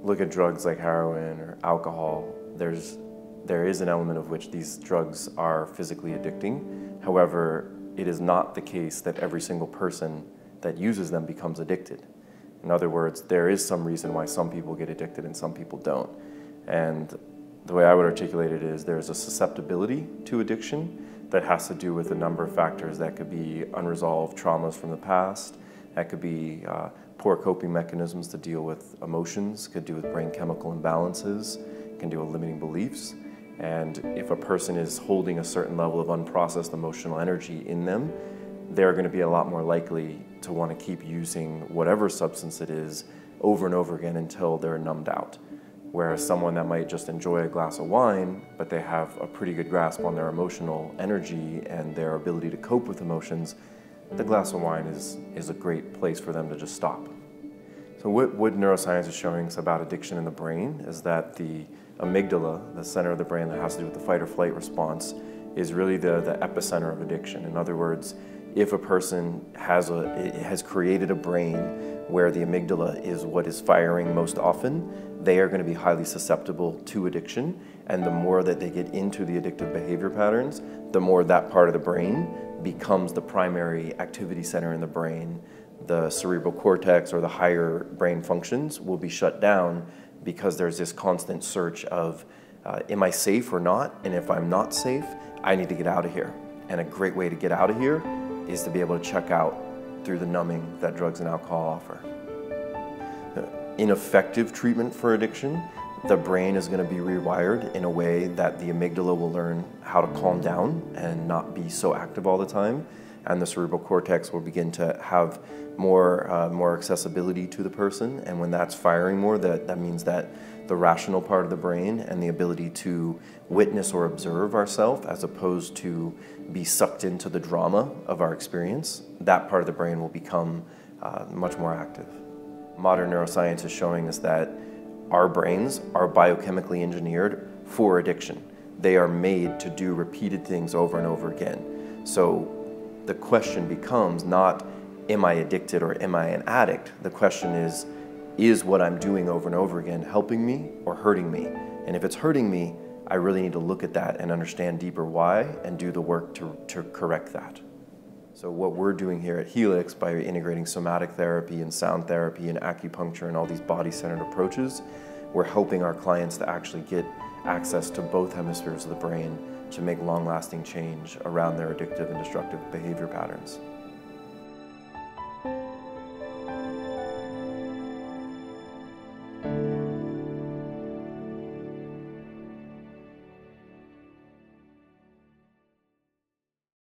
look at drugs like heroin or alcohol, there is an element of which these drugs are physically addicting. However, it is not the case that every single person that uses them becomes addicted. In other words, there is some reason why some people get addicted and some people don't. And the way I would articulate it is there's a susceptibility to addiction that has to do with a number of factors. That could be unresolved traumas from the past, that could be poor coping mechanisms to deal with emotions, could do with brain chemical imbalances, can do with limiting beliefs. And if a person is holding a certain level of unprocessed emotional energy in them, they're going to be a lot more likely to want to keep using whatever substance it is over and over again until they're numbed out. Whereas someone that might just enjoy a glass of wine, but they have a pretty good grasp on their emotional energy and their ability to cope with emotions, the glass of wine is a great place for them to just stop. So what neuroscience is showing us about addiction in the brain is that the amygdala, the center of the brain that has to do with the fight or flight response, is really the epicenter of addiction. In other words, if a person has created a brain where the amygdala is what is firing most often, they are going to be highly susceptible to addiction. And the more that they get into the addictive behavior patterns, the more that part of the brain becomes the primary activity center in the brain. The cerebral cortex or the higher brain functions will be shut down because there's this constant search of, am I safe or not? And if I'm not safe, I need to get out of here. And a great way to get out of here is to be able to check out through the numbing that drugs and alcohol offer. Ineffective treatment for addiction, the brain is going to be rewired in a way that the amygdala will learn how to calm down and not be so active all the time, and the cerebral cortex will begin to have more accessibility to the person. And when that's firing more, that means that the rational part of the brain and the ability to witness or observe ourselves as opposed to be sucked into the drama of our experience, that part of the brain will become much more active. Modern neuroscience is showing us that our brains are biochemically engineered for addiction. They are made to do repeated things over and over again. So the question becomes not, am I addicted or am I an addict? The question is what I'm doing over and over again helping me or hurting me? And if it's hurting me, I really need to look at that and understand deeper why and do the work to correct that. So what we're doing here at Helix by integrating somatic therapy and sound therapy and acupuncture and all these body-centered approaches, we're helping our clients to actually get access to both hemispheres of the brain to make long-lasting change around their addictive and destructive behavior patterns.